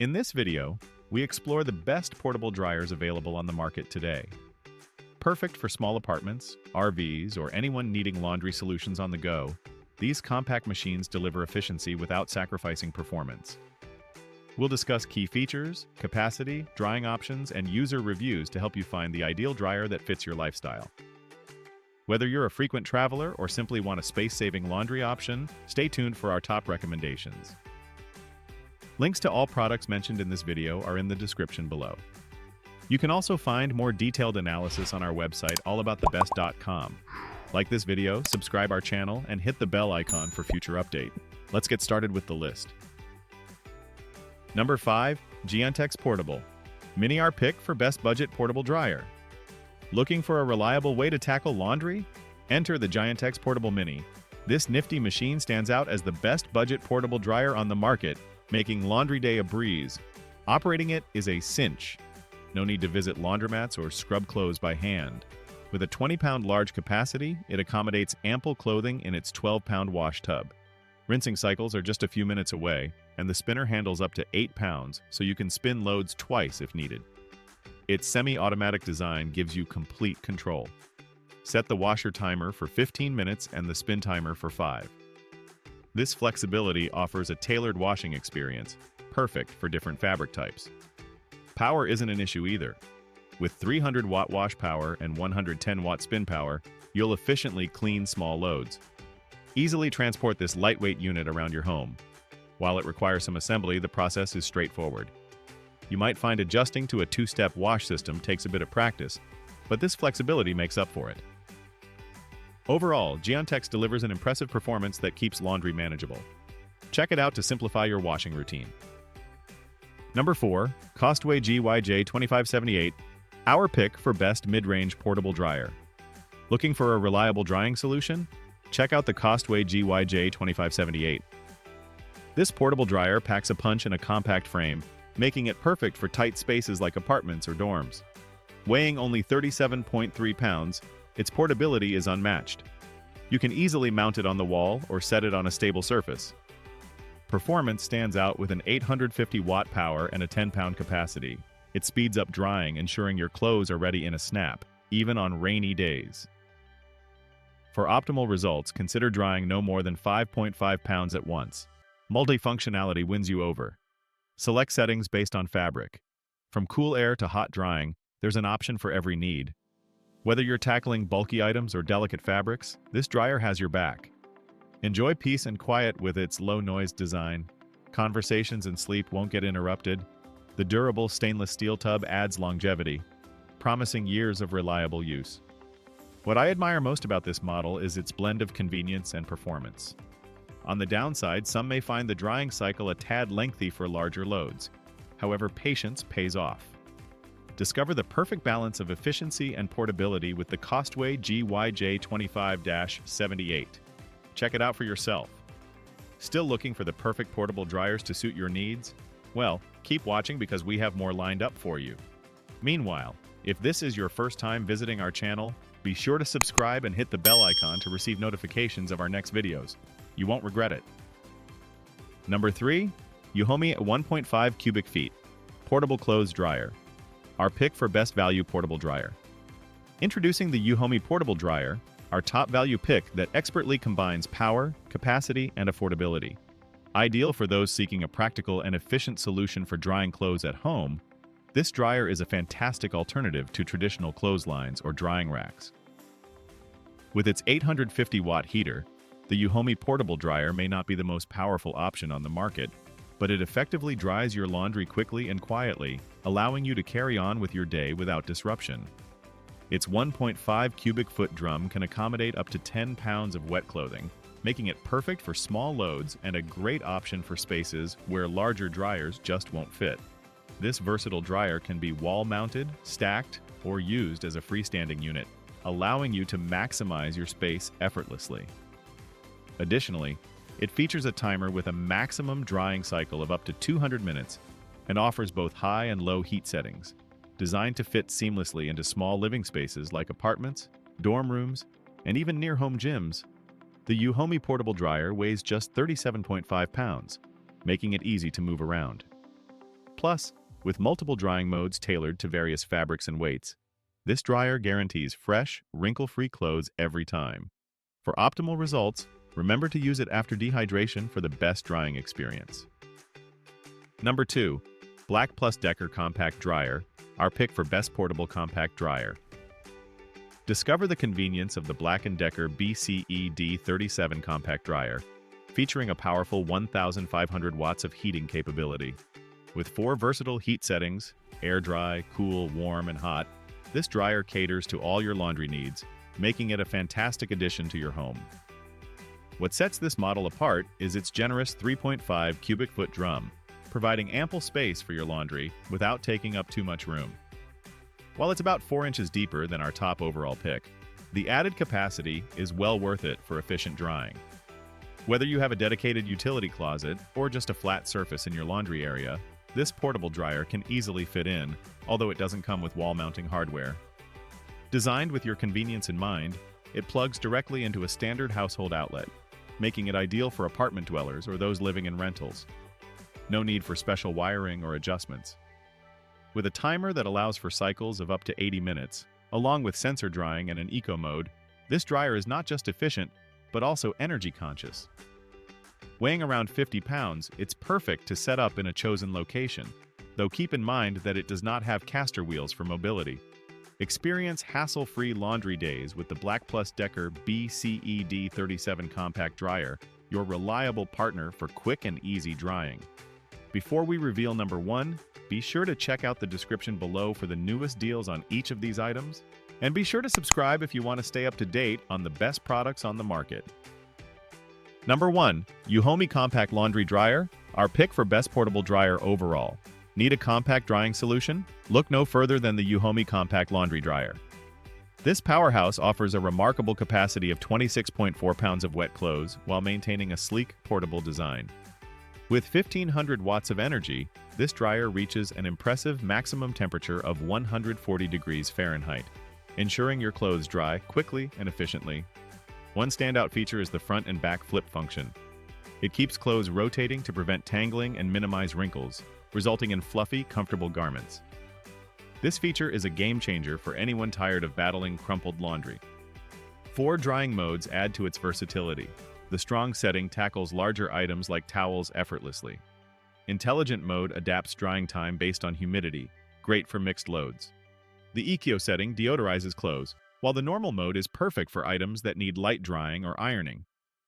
In this video, we explore the best portable dryers available on the market today. Perfect for small apartments, RVs, or anyone needing laundry solutions on the go, these compact machines deliver efficiency without sacrificing performance. We'll discuss key features, capacity, drying options, and user reviews to help you find the ideal dryer that fits your lifestyle. Whether you're a frequent traveler or simply want a space-saving laundry option, stay tuned for our top recommendations. Links to all products mentioned in this video are in the description below. You can also find more detailed analysis on our website, AllAboutTheBEST.com. Like this video, subscribe our channel, and hit the bell icon for future update. Let's get started with the list. Number 5. Giantex Portable. Mini our pick for best budget portable dryer. Looking for a reliable way to tackle laundry? Enter the Giantex Portable Mini. This nifty machine stands out as the best budget portable dryer on the market, making laundry day a breeze. Operating it is a cinch. No need to visit laundromats or scrub clothes by hand. With a 20-pound large capacity, it accommodates ample clothing in its 12-pound wash tub. Rinsing cycles are just a few minutes away, and the spinner handles up to 8 pounds, so you can spin loads twice if needed. Its semi-automatic design gives you complete control. Set the washer timer for 15 minutes and the spin timer for 5. This flexibility offers a tailored washing experience, perfect for different fabric types. Power isn't an issue either. With 300-watt wash power and 110-watt spin power, you'll efficiently clean small loads. Easily transport this lightweight unit around your home. While it requires some assembly, the process is straightforward. You might find adjusting to a two-step wash system takes a bit of practice, but this flexibility makes up for it. Overall, Giantex delivers an impressive performance that keeps laundry manageable. Check it out to simplify your washing routine. Number 4. COSTWAY GYJ2578, our pick for best mid-range portable dryer. Looking for a reliable drying solution? Check out the COSTWAY GYJ2578. This portable dryer packs a punch in a compact frame, making it perfect for tight spaces like apartments or dorms. Weighing only 37.3 pounds, its portability is unmatched. You can easily mount it on the wall or set it on a stable surface. Performance stands out with an 850-watt power and a 10-pound capacity. It speeds up drying, ensuring your clothes are ready in a snap, even on rainy days. For optimal results, consider drying no more than 5.5 pounds at once. Multifunctionality wins you over. Select settings based on fabric. From cool air to hot drying, there's an option for every need. Whether you're tackling bulky items or delicate fabrics, this dryer has your back. Enjoy peace and quiet with its low-noise design. Conversations and sleep won't get interrupted. The durable stainless steel tub adds longevity, promising years of reliable use. What I admire most about this model is its blend of convenience and performance. On the downside, some may find the drying cycle a tad lengthy for larger loads. However, patience pays off. Discover the perfect balance of efficiency and portability with the COSTWAY GYJ25-78. Check it out for yourself. Still looking for the perfect portable dryers to suit your needs? Well, keep watching because we have more lined up for you. Meanwhile, if this is your first time visiting our channel, be sure to subscribe and hit the bell icon to receive notifications of our next videos. You won't regret it. Number 3. Euhomy 1.5 cubic feet. Portable Clothes Dryer. Our pick for best value portable dryer. Introducing the Euhomy Portable Dryer, our top value pick that expertly combines power, capacity, and affordability. Ideal for those seeking a practical and efficient solution for drying clothes at home, this dryer is a fantastic alternative to traditional clotheslines or drying racks. With its 850-watt heater, the Euhomy Portable Dryer may not be the most powerful option on the market, but it effectively dries your laundry quickly and quietly, allowing you to carry on with your day without disruption. Its 1.5 cubic foot drum can accommodate up to 10 pounds of wet clothing, making it perfect for small loads and a great option for spaces where larger dryers just won't fit. This versatile dryer can be wall-mounted, stacked, or used as a freestanding unit, allowing you to maximize your space effortlessly. Additionally, it features a timer with a maximum drying cycle of up to 200 minutes and offers both high and low heat settings, designed to fit seamlessly into small living spaces like apartments, dorm rooms, and even near-home gyms. The Euhomy portable dryer weighs just 37.5 pounds, making it easy to move around. Plus, with multiple drying modes tailored to various fabrics and weights, this dryer guarantees fresh, wrinkle-free clothes every time. For optimal results, remember to use it after dehydration for the best drying experience. Number 2. Black + Decker Compact Dryer, our pick for best portable compact dryer. Discover the convenience of the Black & Decker BCE D37 Compact Dryer, featuring a powerful 1,500 watts of heating capability. With 4 versatile heat settings, air dry, cool, warm, and hot, this dryer caters to all your laundry needs, making it a fantastic addition to your home. What sets this model apart is its generous 3.5 cubic foot drum, providing ample space for your laundry without taking up too much room. While it's about 4 inches deeper than our top overall pick, the added capacity is well worth it for efficient drying. Whether you have a dedicated utility closet or just a flat surface in your laundry area, this portable dryer can easily fit in, although it doesn't come with wall-mounting hardware. Designed with your convenience in mind, it plugs directly into a standard household outlet, making it ideal for apartment dwellers or those living in rentals. No need for special wiring or adjustments. With a timer that allows for cycles of up to 80 minutes, along with sensor drying and an eco mode, this dryer is not just efficient, but also energy conscious. Weighing around 50 pounds, it's perfect to set up in a chosen location, though keep in mind that it does not have caster wheels for mobility. Experience hassle-free laundry days with the Black + Decker BCE D37 Compact Dryer, your reliable partner for quick and easy drying. Before we reveal number 1, be sure to check out the description below for the newest deals on each of these items, and be sure to subscribe if you want to stay up to date on the best products on the market. Number 1. Euhomy Compact Laundry Dryer, our pick for best portable dryer overall. Need a compact drying solution? Look no further than the Euhomy Compact Laundry Dryer. This powerhouse offers a remarkable capacity of 26.4 pounds of wet clothes while maintaining a sleek, portable design. With 1,500 watts of energy, this dryer reaches an impressive maximum temperature of 140 degrees Fahrenheit, ensuring your clothes dry quickly and efficiently. One standout feature is the front and back flip function. It keeps clothes rotating to prevent tangling and minimize wrinkles, resulting in fluffy, comfortable garments. This feature is a game changer for anyone tired of battling crumpled laundry. 4 drying modes add to its versatility. The strong setting tackles larger items like towels effortlessly. Intelligent mode adapts drying time based on humidity, great for mixed loads. The eco setting deodorizes clothes, while the normal mode is perfect for items that need light drying or ironing.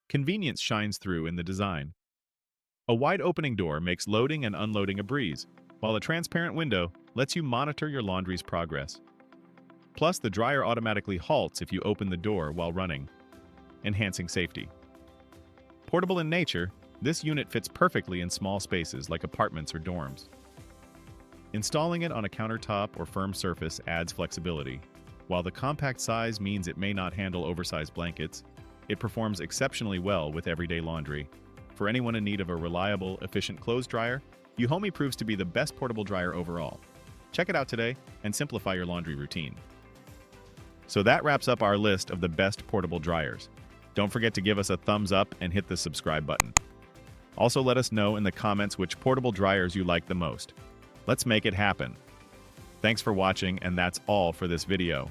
Convenience shines through in the design. A wide opening door makes loading and unloading a breeze, while a transparent window lets you monitor your laundry's progress. Plus, the dryer automatically halts if you open the door while running, enhancing safety. Portable in nature, this unit fits perfectly in small spaces like apartments or dorms. Installing it on a countertop or firm surface adds flexibility. While the compact size means it may not handle oversized blankets, it performs exceptionally well with everyday laundry. For anyone in need of a reliable, efficient clothes dryer, Euhomy proves to be the best portable dryer overall. Check it out today and simplify your laundry routine. So that wraps up our list of the best portable dryers. Don't forget to give us a thumbs up and hit the subscribe button. Also, let us know in the comments which portable dryers you like the most. Let's make it happen. Thanks for watching, and that's all for this video.